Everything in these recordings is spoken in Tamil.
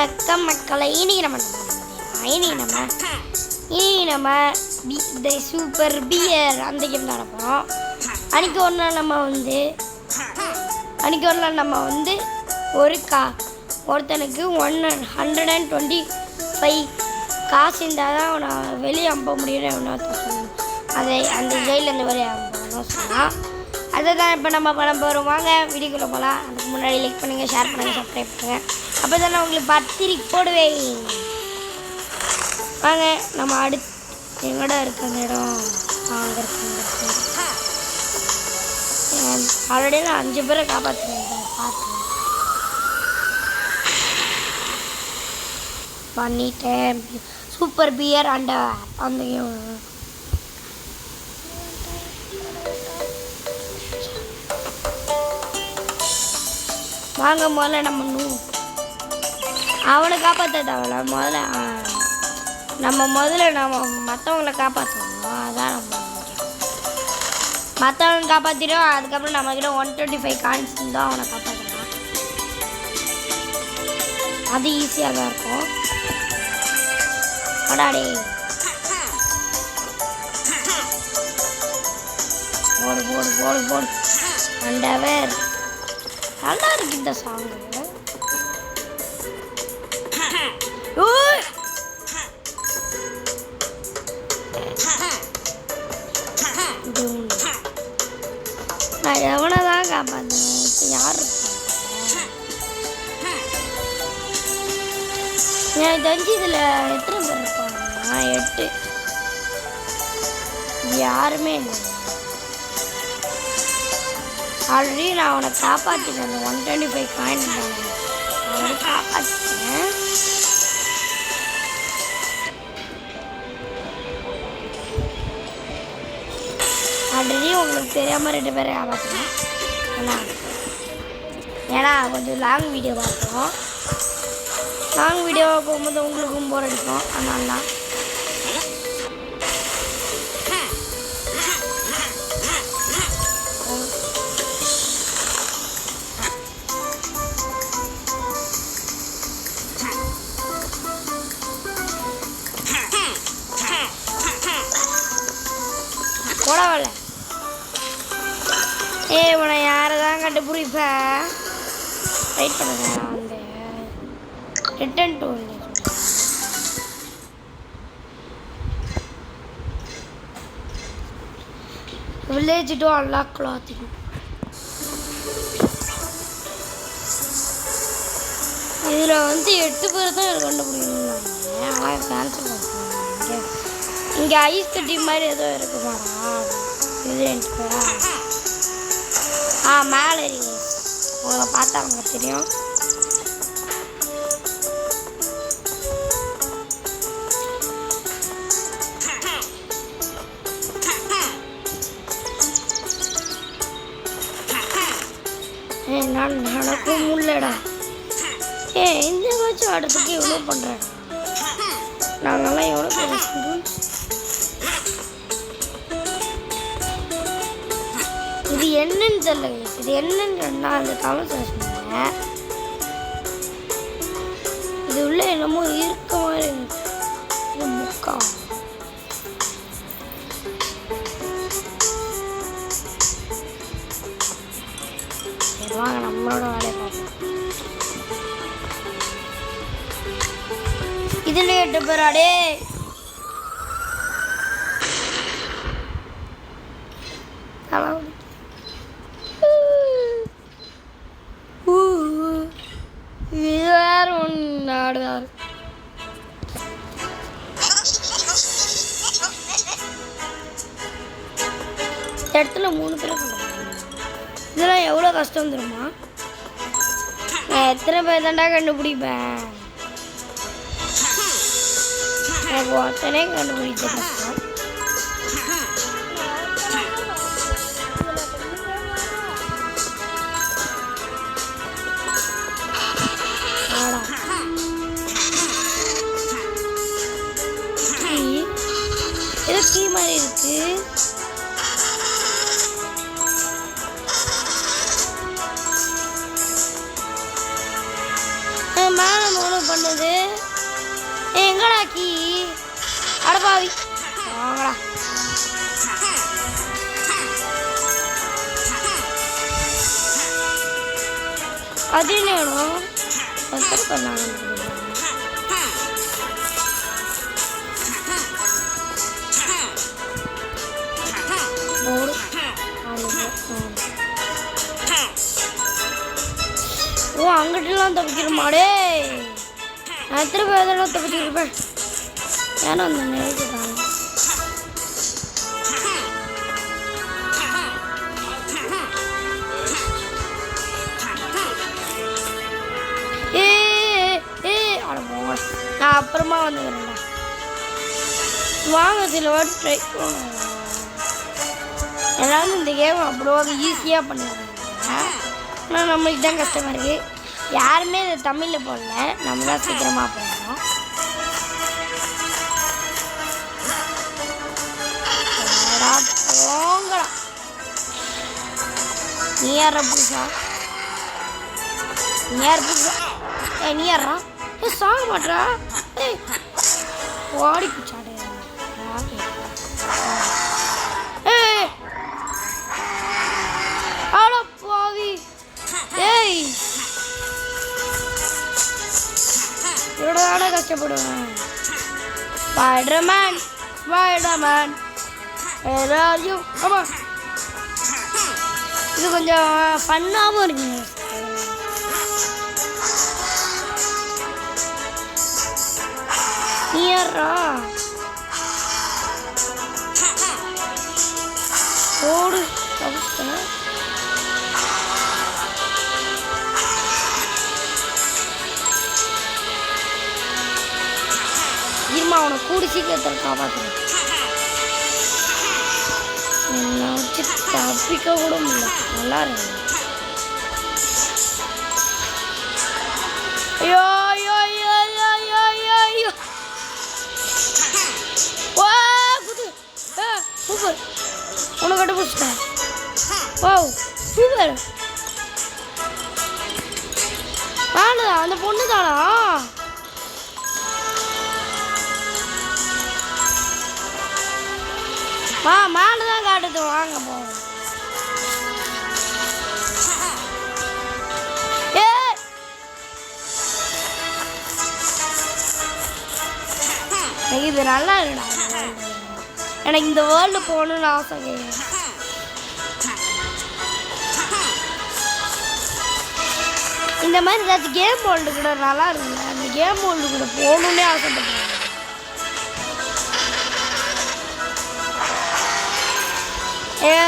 வணக்கம் மக்களை. இன்னைக்கு நம்ம தி சூப்பர் பியர் அந்த கேம் தான் நடப்போம். அன்றைக்கி ஒரு நாள் நம்ம வந்து ஒருத்தனுக்கு 125 காசு இருந்தால் தான் அவனை வெளியே அனுப்ப முடியும்னு அந்த ஜெயிலேருந்து வெளியே அனுப்பணும்னு சொன்னான். அதை தான் இப்போ நம்ம பண்ண போகிறோம். வாங்க வீடியோக்குள்ளே போகலாம். அதுக்கு முன்னாடி லைக் பண்ணுங்கள், ஷேர் பண்ணுங்கள், சப்ஸ்கிரைப் பண்ணுங்கள். அப்போ தான் நான் உங்களுக்கு பத்திரிக்கை போடுவேன். வாங்க நம்ம அடுத்து எங்கடா இருக்கு அந்த இடம். அங்கே இருக்கு. ஆல்ரெடி நான் 5 பேரை காப்பாற்றுறேன். பண்ணிட்டேன். சூப்பர் பியர் அந்த வாங்க முதல்ல நம்ம அவனை காப்பாற்ற தேவையில்ல. நம்ம மற்றவங்களை காப்பாற்றணும். அதான் நம்ம மற்றவங்க காப்பாற்றிடும். அதுக்கப்புறம் நம்மக்கிட்ட 125 காயின்ஸ் இருந்தால் அவனை காப்பாற்றலாம். அது ஈஸியாக தான் இருக்கும். அடாடே போடு அண்டவர். நல்லா இருக்கு இந்த சாங்கு. நான் எவனை தான் காப்பாற்றேன். யார் எனக்கு தெரிஞ்சு இதில் எத்தனை பேர் இருப்பாங்க? 8. யாருமே இல்லை. ஆல்ரெடி நான் அவனை காப்பாற்றிட்டேன். அந்த 125 காயின் அவனை காப்பாற்றிட்டேன். ஆல்ரெடி உங்களுக்கு தெரியாமல் 2 பேரை காப்பாற்றினேன். ஏன்னா கொஞ்சம் லாங் வீடியோ பார்ப்போம். லாங் வீடியோவை போகும்போது உங்களுக்கும் போர் அடிக்கும். அதனால தான் போடவில்ல. உன யாரை தான் கண்டுபிடிப்பேன். வெயிட் பண்ணுங்க. வந்து return to village to unlock clothing. இதில் வந்து 8 பேர் தான் எனக்கு கண்டுபிடிக்கணும். ஆனால் கேன்சல் பண்ணுறேன். இங்கே ஐஸ் கட்டி மாதிரி ஏதோ இருக்குமாடா. இது 2 பேரா? மேலே உங்களை பார்த்தா அவங்க தெரியும். நான் நடக்கும் முடியலடா. இந்த மேட்ச் ஆடுறதுக்கு எவ்வளோ பண்ணுறேன். நாங்கள்லாம் எவ்வளோ பேர். இது என்னன்னு தெரியல. இது என்னன்னு நான் அந்த தமிழ் சொன்னேன். இது உள்ள என்னமோ இருக்க மாதிரி இது புக்கா. வாங்க நம்மளோட வேலையை பார்ப்போம். இதுல 8 பேராடே. ஆடுவார். இடத்துல 3 பேர். இதெல்லாம் எவ்வளோ கஷ்டம் தெரியுமா? நான் எத்தனை பேர் தாண்டா கண்டுபிடிப்பேன். எனக்கு ஒருத்தனே கண்டுபிடிச்ச கஷ்டம். ஏதோ கீ மாதிரி இருக்கு. மேலே பண்ணது அது என்ன வேணும் ஒருத்தர் பண்ணாங்க ஓ அங்கிட்டலாம் தப்பிச்சிருமாடே நான் எத்தனை பேர் எதெல்லாம் தப்பிச்சிருப்பேன் ஏன்னா அந்த நேரத்துக்கு நான் அப்புறமா வந்துக்கிறேன்டா வாங்க சில வாட்டி ட்ரை பண்ணுவோம் எல்லாரும் இந்த கேம் அவ்வளோ ஈஸியாக பண்ணிடுறாங்க ஆனால் நம்மளுக்கு தான் கஷ்டமாக இருக்குது யாருமே இதை தமிழில் போடல நம்ம தான் சீக்கிரமாக போடுறோம் போங்கடா நீ யாரா புதுசா நீ யார் புதுசா நீ யாரா சாக மாட்டா ஓடி பிச்சாடு ஆடா பாவி ஏய் இவ்வளோதான கஷ்டப்படுவேன் ஸ்பைடர்மேன் ஸ்பைடர்மேன் எல்லாரையும் ஆமாம் இது கொஞ்சம் ஃபன்னாகவும் இருக்குங்க நீரா ஓடு தவிர்த்தேன் இருமா அவனை கூடி சீக்கிரத்தில் காப்பாற்றுறேன் என்னை வச்சு தப்பிக்க கூட முடியல நல்லா இருக்கு ஐயோ ஐயோ ஐயோ ஐயோ ஐயோ ஐயோ வா குது சூப்பர் உன்னை கண்டுபிடிச்சிட்டேன் வா சூப்பர் ஆனதா அந்த பொண்ணு தானா மேலே தான் காட்டுது வாங்க போவோம் இது நல்லா இருக்குடா எனக்கு இந்த வேர்ல்டு போகணுன்னு ஆசை இந்த மாதிரி ஏதாச்சும் கேம் வேர்ல்டு கூட நல்லா இருக்குல்ல அந்த கேம் வேர்ல்டு கூட போகணுன்னே ஆசைப்பட்டேன்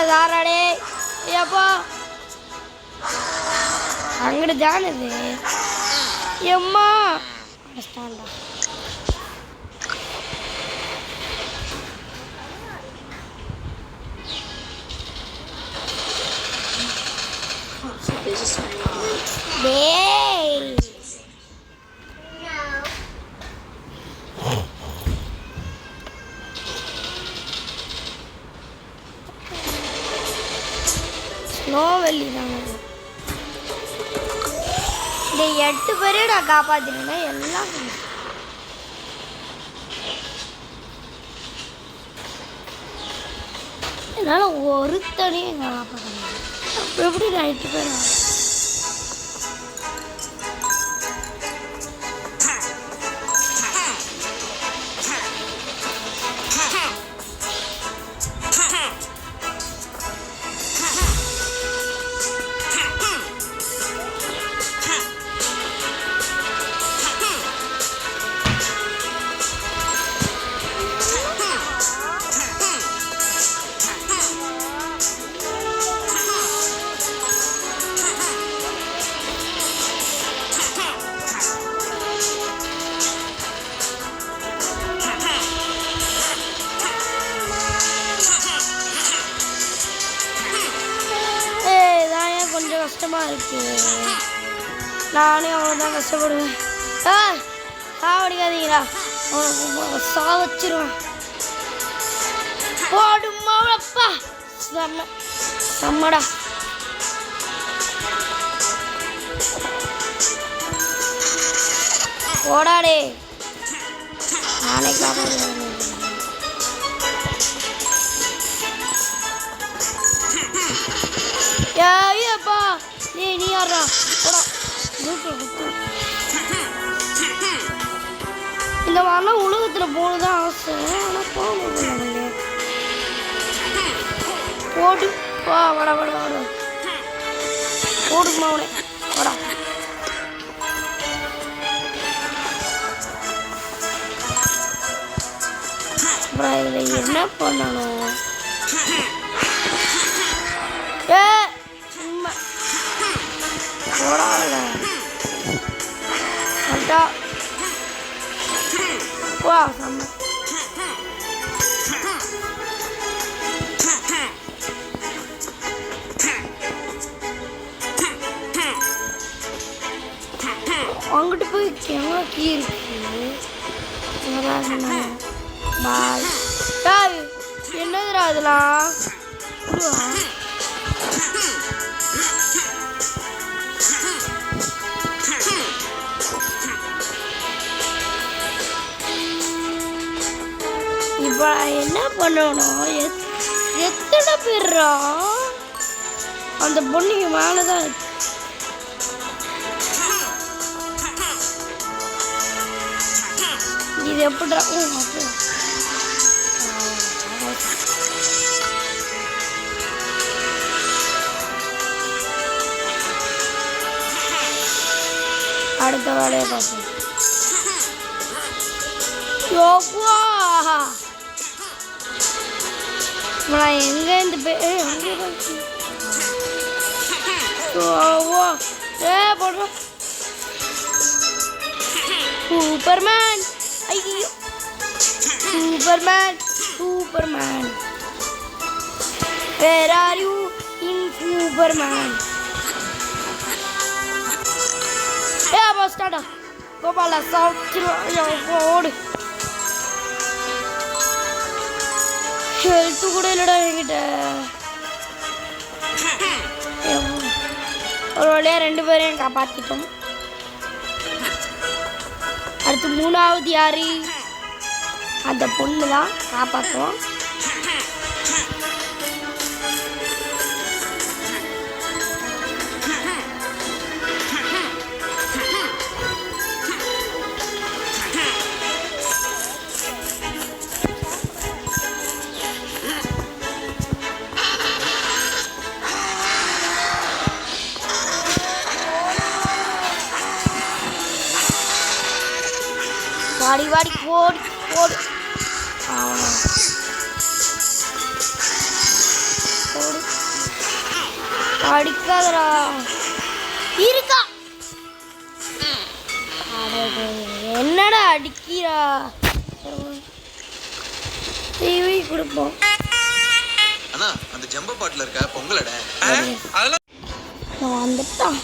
தாராடே ஏப்பா அங்கிட்டு ஜானது எம்மா ஸ்டாண்டா டேய் நோவெல்லி தாங்க இந்த 8 பேரையும் நான் காப்பாற்றினேன் எல்லாம் என்னால் ஒருத்தனையும் காப்பாற்றணும் அப்போ எப்படி நான் 8 பேர் கஷ்டமாக இருக்கு நானே அவ்வளோதான் கஷ்டப்படுவேன் சாவடிக்காதீங்களா சாவச்சிருவேன் போடுமாப்பா செம்ம செம்மடா ஓடாடே நானே காப்பாடுவேன் ஏப்பா நீ யாரா போடா இந்த மாதிரிலாம் உலகத்தில் போகணுதான் ஆசை. ஆனால் போக முடியல. போடு வா வட வட வட போடுமா அவனே வடா. அப்புறம் இதில் என்ன பண்ணணும்? சும்மா போடாத வா செம்ம. அங்கிட்டு போய் எங்கே கீ இருக்கு? என்னதுடா அதெல்லாம்? இப்போ என்ன பண்ணணும்? எத்தனை பேர்ரா? அந்த பொண்ணுக்கு மேலே தான் இருக்கு. இது எப்படிடா? அடுத்த வேலையை பார்ப்போம். நான் எங்க இருந்து போடுறோம். சூப்பர்மேன். ஐயோ Superman Superman. Where are you in Superman? அப்போ ஸ்டார்டா கோபாலா சாப்பிட்டு ஓடு. ஹெல்த்து கூட இல்லைடா என்கிட்ட. ஒரு வழியாக 2 பேரையும் காப்பாற்றிட்டோம். அடுத்து 3வது யாரு? அந்த பொண்ணு தான் காப்பாற்றுவோம். வாடி வாடி போடு போடு போடு. அடிக்காதரா இருக்கா? என்னடா அடிக்கிறா? டிவி கொடுப்போம். அண்ணா அந்த ஜம்ப பாட்டில் இருக்க பொங்கலட நான் வந்துட்டான்.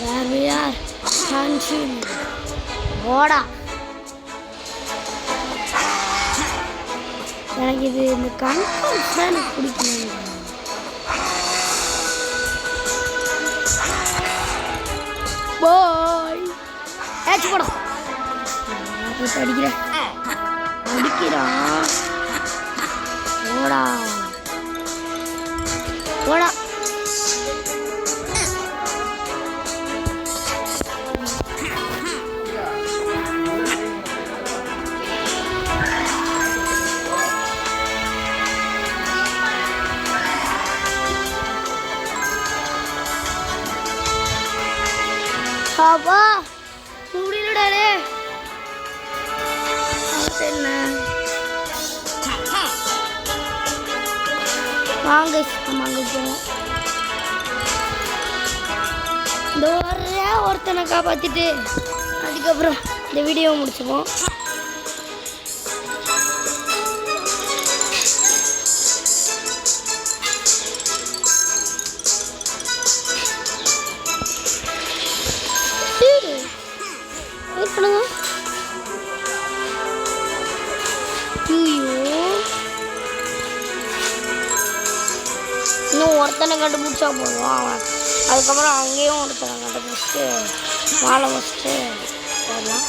யார் யார் ஓடா. எனக்கு இது இந்த கன்ஃபர்ம்ஸ் தான் எனக்கு பிடிக்கணும். பாய் ஏச்சு போடா. அடிக்கிறேன் அடிக்கிறான். ஓடா ஓடா. அப்பா முடியலடாலே. என்ன வாங்க வாங்க போவோம். இந்த ஒருத்தனை காப்பாற்றிட்டு அதுக்கப்புறம் இந்த வீடியோவை முடிச்சுப்போம். இன்னும் ஒருத்தனை கண்டுபிடிச்சா போடுவான். அதுக்கப்புறம் அங்கேயும் ஒருத்தனை கண்டுபிடிச்சிட்டு மாலை வச்சுட்டு போடலாம்.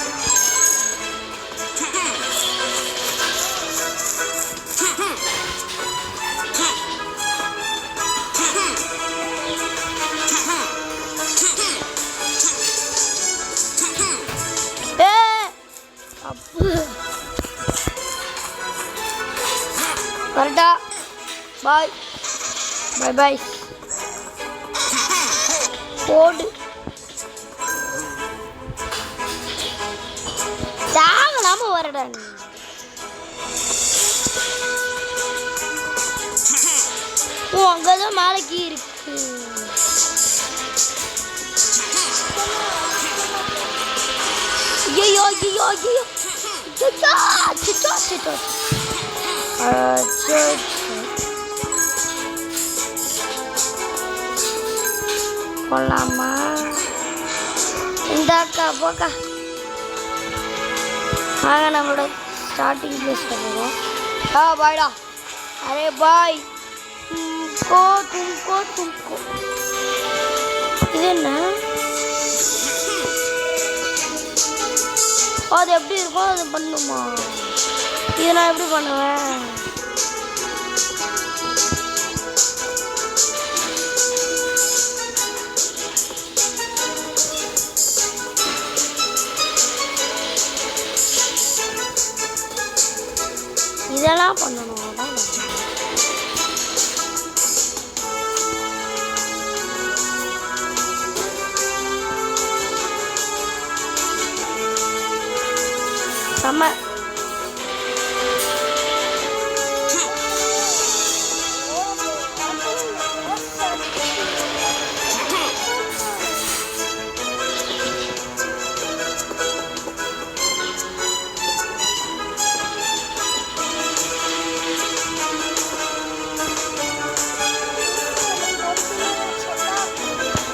வரட்டா பாய் பாய் பாய் போடு தாங்கலாம வரடா நீ அங்கதான் மேலைக்கு இருக்கு ஐயோ ஐயோ ஐயோ போலாமா இந்தாக்கா போக்கா வாங்க நம்மளோட ஸ்டார்டிங் பிளேஸ் பண்ணுவோம் பாய்டா அரே பாய் तुमको இது என்ன அது எப்படி இருக்கும் அது பண்ணுமா இதை நான் எப்படி பண்ணுவேன் இதெல்லாம் பண்ணணும் அதான் செம்ம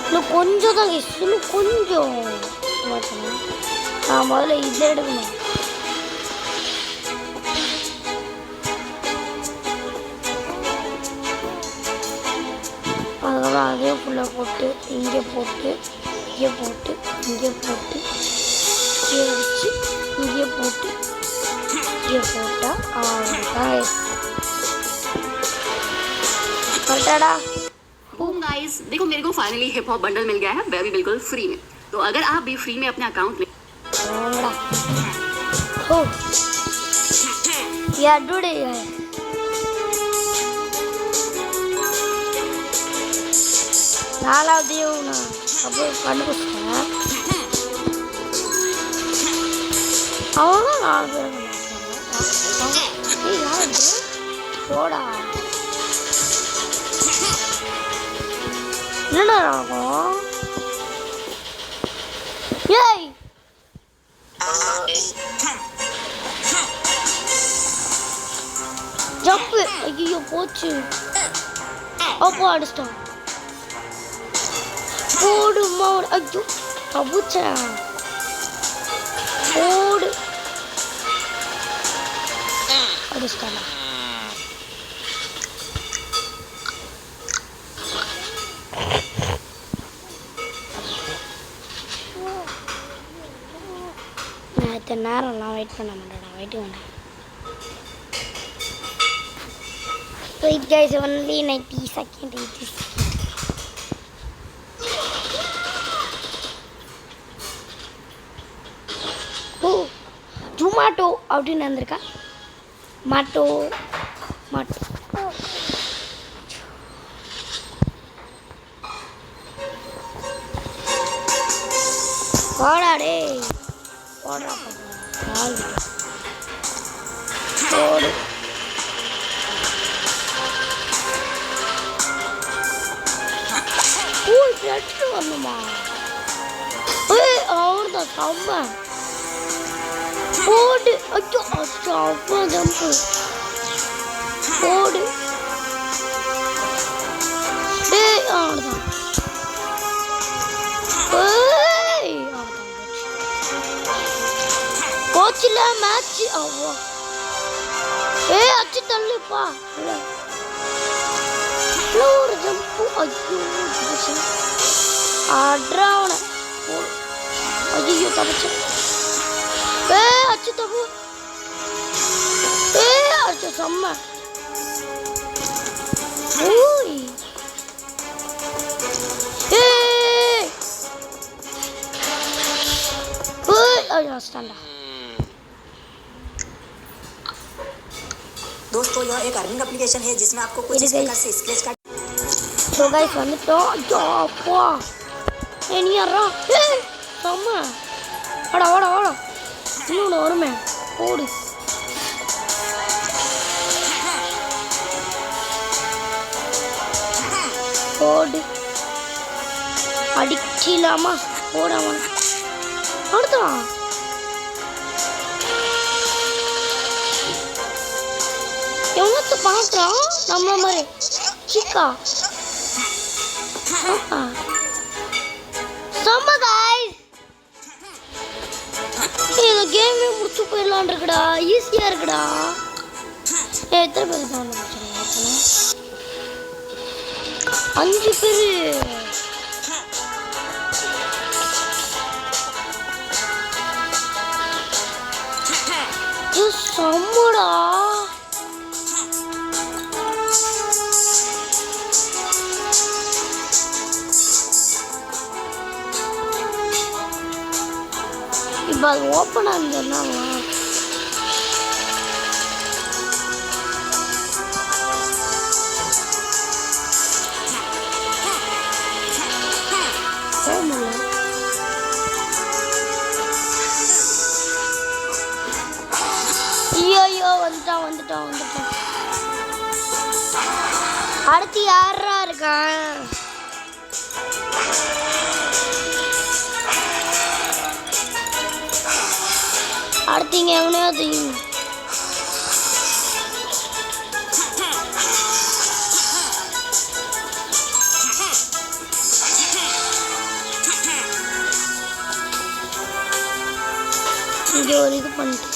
இன்னும் கொஞ்சம் தான் இன்னும் கொஞ்சம் நான் முதல்ல இதை எடுக்கணும் அதுக்கப்புறம் அதே ஃபுல்லாக போட்டு இங்கே போட்டு இங்கே போட்டு இங்கே போட்டு இங்கே வச்சு இங்கே போட்டு இங்கே போட்டால் அவ்வளோதான் கரெக்டாடா गाइस देखो मेरे को फाइनली हिप हॉप बंडल मिल गया है वह भी बिल्कुल फ्री में तो अगर आप भी फ्री में अपने अकाउंट में हो यार जुड़े है நாலாவது நான் அப்படியே கண்டுபிடிச்சிட்டேன் அவங்க 4 பேர் யாரு போடா என்னடா ஆகும் ஏய் ஜம்ப் ஐயோ போச்சு அப்போ அடிச்சிட்டான் போடு மோடு ஐயோ தப்புச்சேன் போடு அடிச்சிட்டானா நான் இத்தனை நேரம்லாம் வெயிட் பண்ண மாட்டேன் வெயிட் பண்ணேன் Wait guys, only 90 seconds. 80 seconds. Oh, tomato அப்படின்னு வந்திருக்கா மாட்டோ மாட்டோ போடா டே போடுறா போடு எடுத்து வரணுமா அவர்தான் செம்ம போடு ஐயோ செம்ம ஜம்பு போடு டே அவர்தான் போச்சுல மேட்ச் அவ்வா அச்சு தள்ளுப்பா ஒரு ஜம்பு ஐயோ ஆடுறாவன ஐயோ தப்பிச்சேன் அச்சு தப்பு அச்சு செம்ம ஓய் ஐயோ ஸ்டாண்டா दोस्तों यह एक अर्निंग एप्लीकेशन है जिसमें आपको कुछ इस प्रकार से स्क्रैच कार्ड ஸோ கைஸ் வந்துட்டோம். அப்பா நீ யாரா செம்ம வாடா வாடா வாடா இன்னொன்று வருமே ஓடு. ஓடு அடிக்கலாமா ஓடாமா அடுத்தான் எவ்வளோத்த பார்க்குறான் நம்மள மாதிரி சிக்கா செம்ம கைஸ். இந்த கேமே முடிச்சு போயிடலான் இருக்குடா, ஈஸியாக இருக்குடா. எத்தனை பேர் தான் 5 பேர். செம்மடா. இப்போ அது ஓப்பனாக இருந்ததுன்னா ஐயோ வந்துட்டான் வந்துட்டான் வந்துட்டான். அடுத்து யாரா இருக்கான்? அடுத்தீங்க எவனையாவது இங்கே ஒரு இது பண்ணிட்டு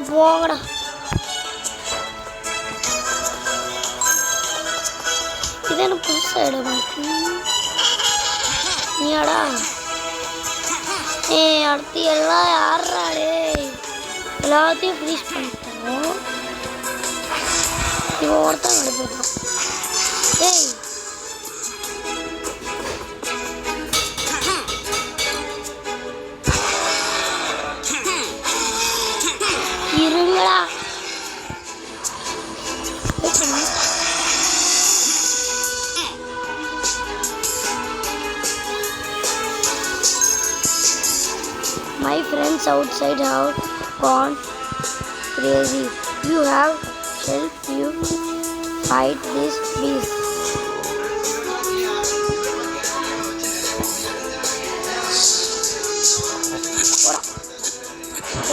போங்கடா. இது என்ன புதுசாக இடமா இருக்கு நீயாடா? அடுத்து எல்லாம் யாராடே எல்லாத்தையும் ஃப்ரீஸ் பண்ணிட்டோம். இவன் ஒருத்தன் எடுத்துட்டான். ஏய் இருங்கடா. My friends outside have gone crazy. You have helped you fight this beast. Oda.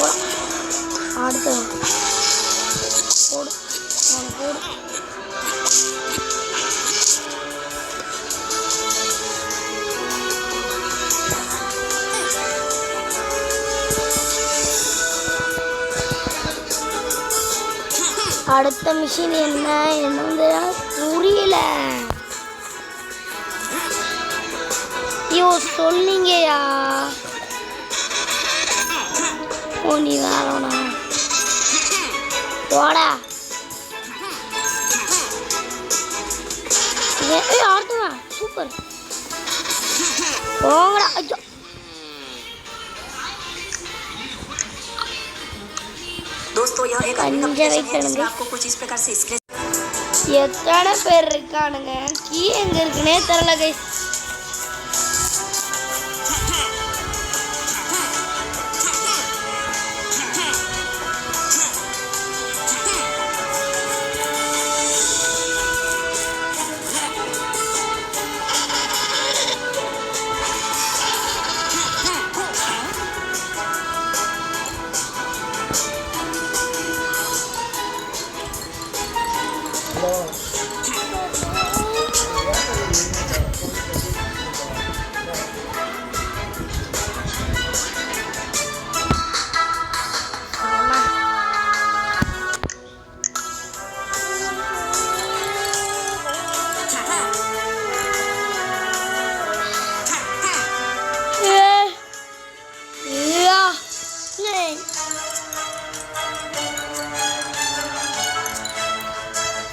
Oda. Aadutha. Odu. Odu. அடுத்த மிஷின் என்ன வந்து புரியல. ஐயோ சொல்லிங்கயா. ஓ நீ வேறோண்ணா போடா. அடுத்தவா சூப்பர் போங்கடா. ஐயோ दोस्तों यह एक अर्निंग एप्लीकेशन है जिसमें आपको कुछ इस प्रकार से स्क्रैच எத்தனை பேர் இருக்கானுங்க? கீ எங்க இருக்குன்னே தெரியல கைஸ்.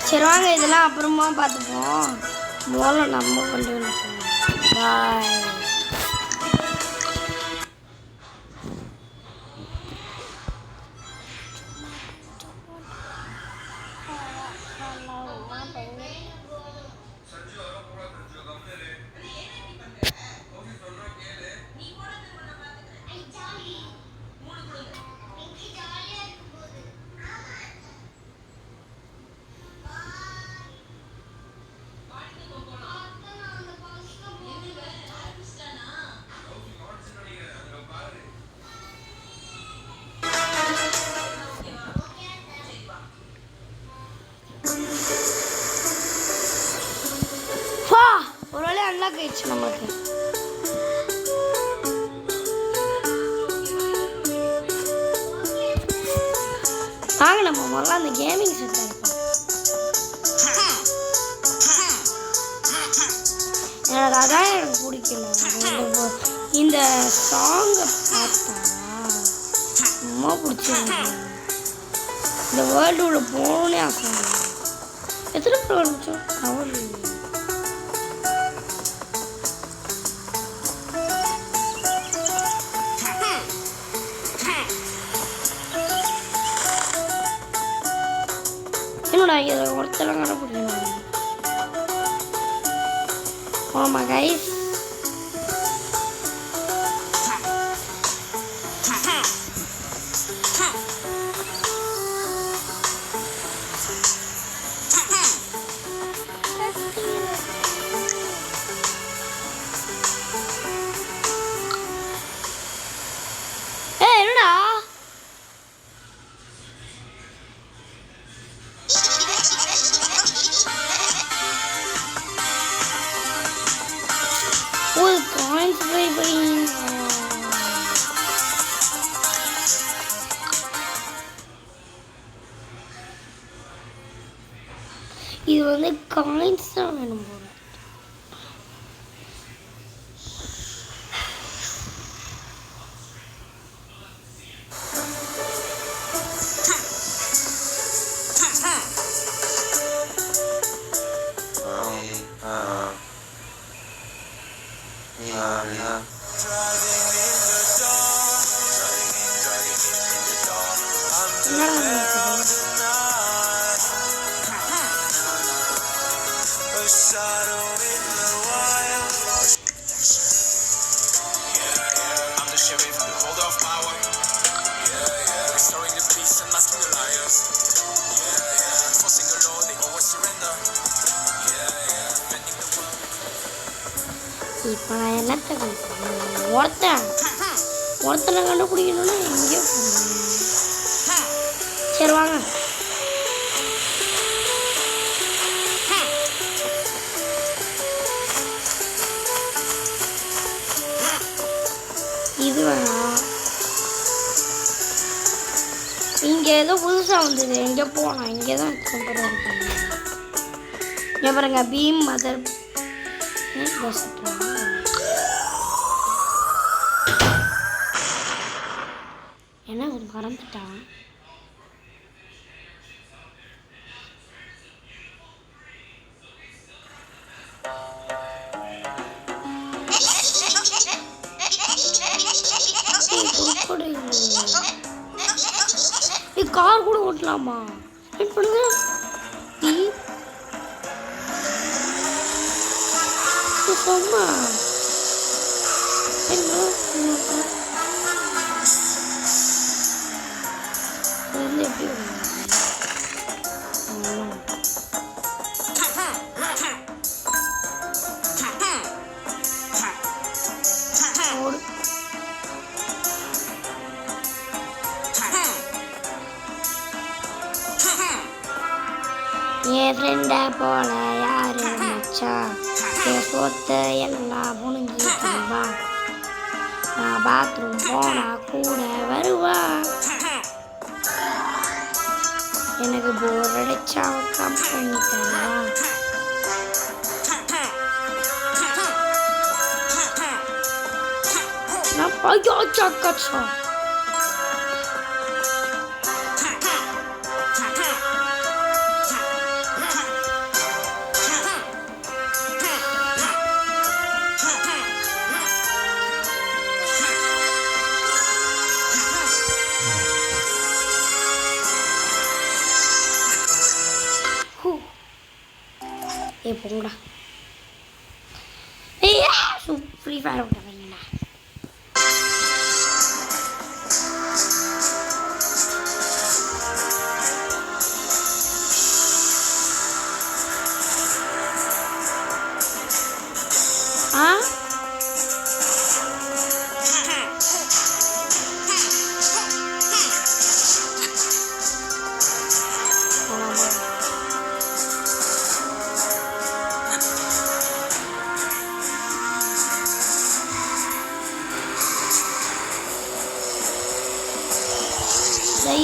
சரி வாங்க இதெல்லாம் அப்புறமா பார்த்துப்போம். முதல்ல நம்ம கொண்டு வந்து பாய். ஒரு வேளை அன்லாக் ஆயிடுச்சு நமக்கு. வாங்க நம்ம முதல்ல அந்த கேமிங் செட் இருப்போம். எனக்கு அதான் எனக்கு பிடிக்கல. இந்த சாங்கை பார்த்தா ரொம்ப பிடிச்சிருக்கு. இந்த வேர்ல்டு போகணுன்னே ஆசை. எத்தனை பேர் வந்துச்சோம் அவள் என்னடா இதில் ஒருத்தெல்லாம் கண்டுபிடிக்கணும். ஆமா கைஸ், என்னடா ஒரு காயின்ஸ் ட்ரை பண்ணி இது வந்து காயின்ஸ் தான் வேணும் போல. இப்போ நான் என்னத்தை கண்டுபிடிக்கணும்? ஒருத்தனை கண்டுபிடிக்கணும்னா எங்கேயோ போகணும். சரி வாங்க. இது வேணாம். இங்கே ஏதோ புதுசாக வந்தது. எங்கே போகலாம்? இங்கே தான் கம்பெனி இருக்கு. இங்கே பாருங்க, பீம் மதர் என்ன ஒரு மறந்துட்டான். கார் கூட ஓட்டலாமா? வெயிட் பண்ணுங்க. சும்மா என்ன எப்படி என் ஃப்ரெண்டை போல யாரு மச்சா, என் சொத்தை எல்லாம் முழுங்கி தருவா, நான் பாத்ரூம் போனா கூட வருவா, எனக்கு போர் அடிச்சா கம்பெனி தருவா. நான் பையா கச்சா போங்கடா. ஏய் ஃப்ரீ ஃபயர் விட்டாங்கடா.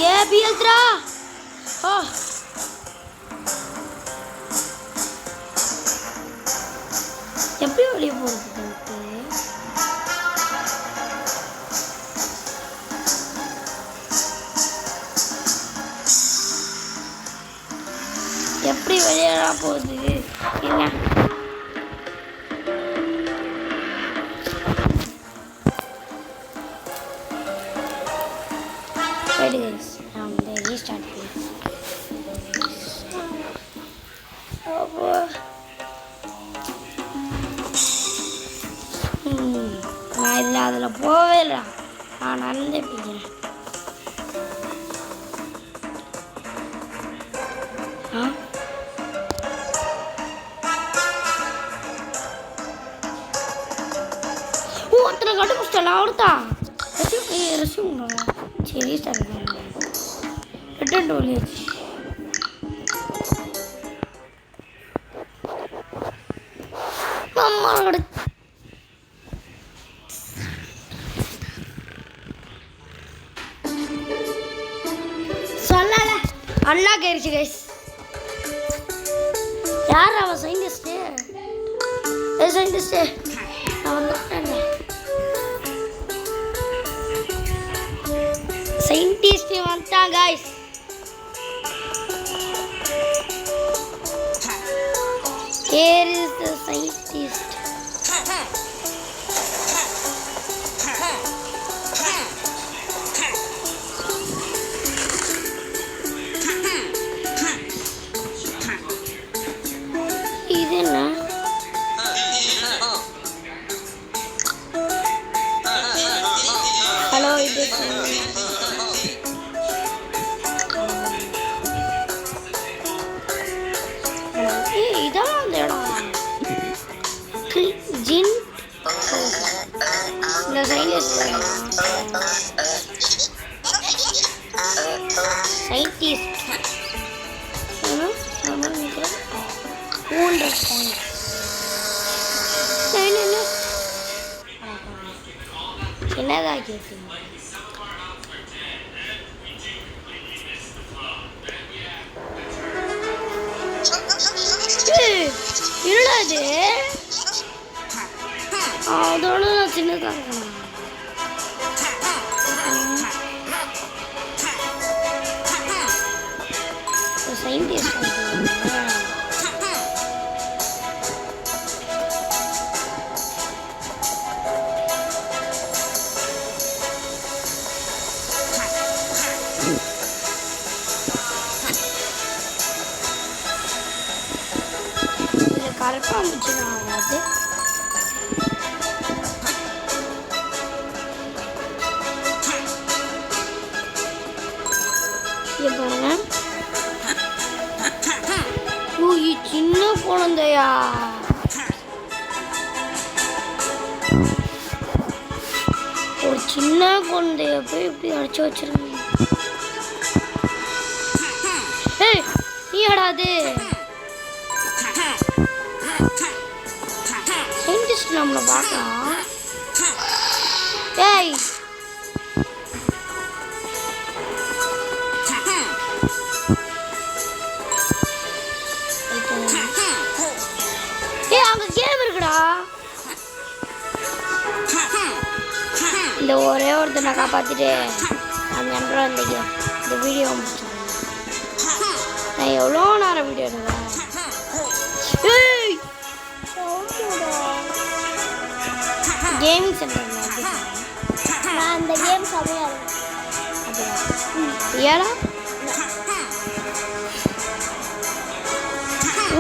Ya Bieltra. Oh. எப்படி வெளியே போகிறது? எப்படி வெளியேறா போகுது? என்ன wait guys, they restart please. நான் இதில் அதில் போவே இல்லை. நான் நடந்தே போய்க்கிறேன். அத்தனை கண்டுபிடிச்சிட்டல அவர்தான் ரெஸ்யூம் சரி சார் ரிட்டர்ன் டோலியாச்சு. சொல்லல அண்ணா கேரிச்சு கைஸ். யார் அவன் சயின்டிஸ்ட்டு? சயின்டிஸ்ட்டு நான் வந்துட்டேன். சயின்டிஸ்ட் வந்துட்டான் guys. Here is the scientist. இது என்ன? ஹலோ இது இதான் அந்த இடம். ஜின் இந்த சயின்டிஸ்ட் என்னதா கேட்குங்க? என்னடா இது? அதோட நான் சின்னதாக இருக்கணும். சயின்டிஸ்ட் கரெக்டாக இருந்துச்சுன்னா ஆகாது. பாருங்க சின்ன குழந்தையா? ஒரு சின்ன குழந்தைய போய் இப்படி அடிச்சு வச்சிருங்க. ஏய் நீ ஆடாது. சயின்டிஸ்ட் நம்மளை பார்க்கலாம். ஏய் அங்க கேம் இருக்குடா. இந்த ஒரே ஒருத்தனை காப்பாத்திட்டு அந்த இந்த வீடியோ முடிச்சிருக்கேன். நான் எவ்வளோ நேரம் வீடியோ எடுக்கிறேன். கேமிங் சென்டர் நான் அந்த கேம் சமையல் ஏடா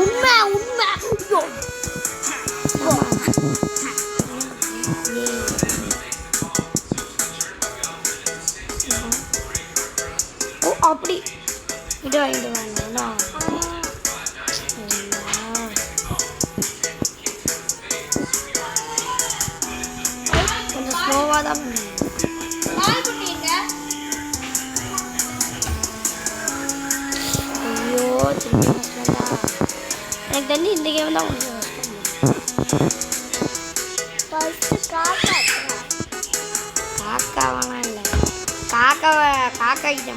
உண்மை உண்மை ஓ அப்படி இது வாங்கிட்டு வாங்கண்ணா. கொஞ்சம் ஸ்லோவாக தான் ஐயோ திரும்பி கஷ்டம்டா. எனக்கு தெரிஞ்சு இந்த கேம் தான் கொஞ்சம் கஷ்டம். காக்காவெல்லாம் இல்லை, காக்கா கிட்ட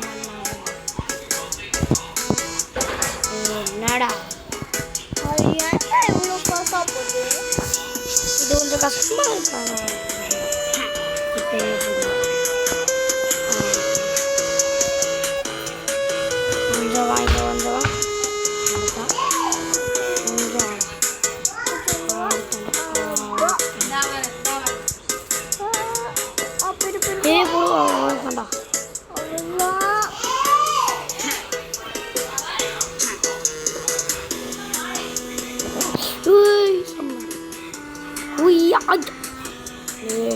என்னடா இது கொஞ்சம் கஷ்டமா இருக்காங்க. கொஞ்சம் வாங்க கொஞ்சம் போடுவாண்டா.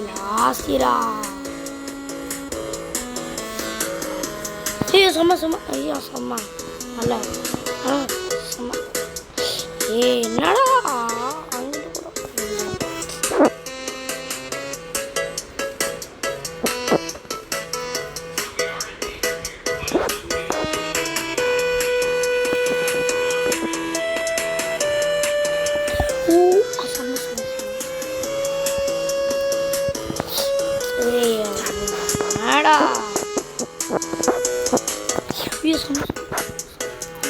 லாஸ்டிரா ஐயோ செம்ம செம்ம ஐயா செம்ம நல்லா செம்ம. என்னடா அங்கிட்டு கூட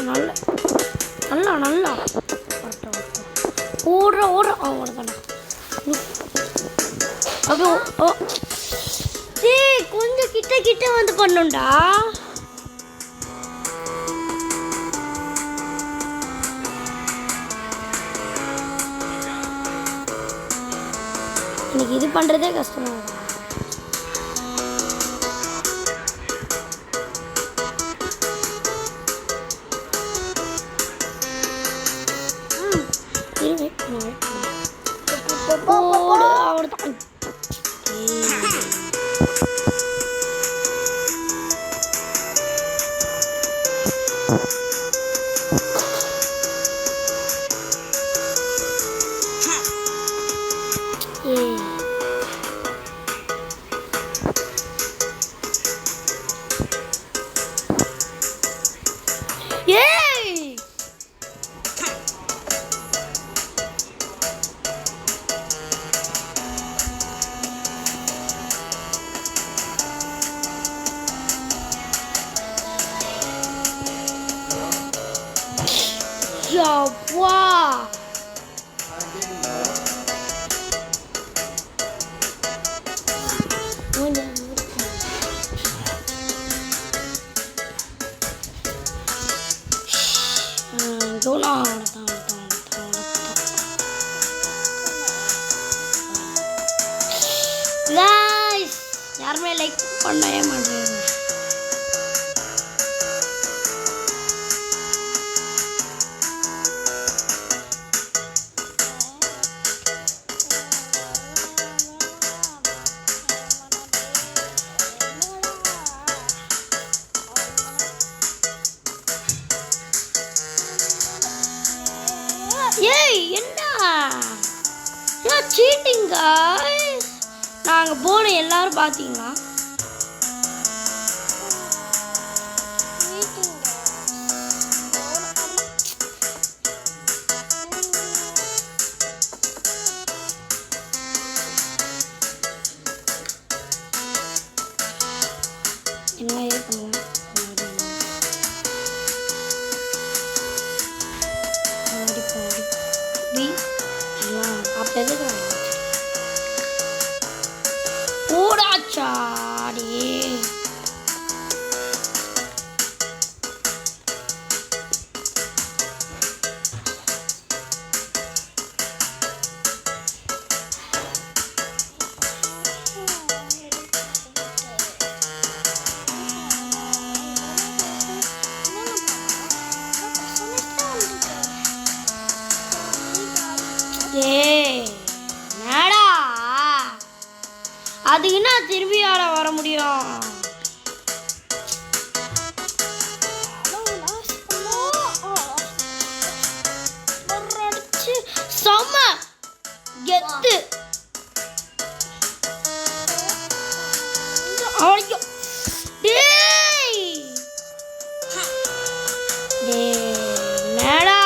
நல்ல நல்லா நல்லா ஓடுற ஓடுற ஓடுதாண்ணா. அப்போ ஓ கொஞ்சம் கிட்ட கிட்ட வந்து பண்ணுண்டா. எனக்கு இது பண்ணுறதே கஷ்டமாக இருக்கும். Wow. Guys, யாருமே லைக் பண்ணவே மாட்டேங்க. ஏய் என்ன சீட்டிங் गाइस. நாங்க போன எல்லாரும் பாத்தீங்களா? என்ன ஏத்துங்க आप कैसे करेंगे? पूरा चारी ஏய் என்னடா அதுக்கு என்ன திரும்பி ஆட வர முடியும்? செம்ம கெத்து. ஐயோ டேய் என்னடா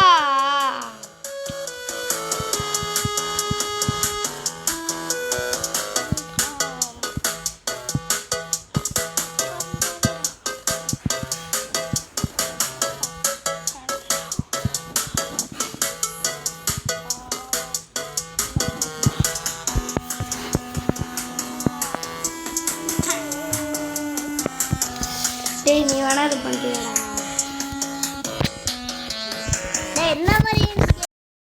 டேய் நீ வேணா இது பண்ணுறியடா. என்ன மாதிரி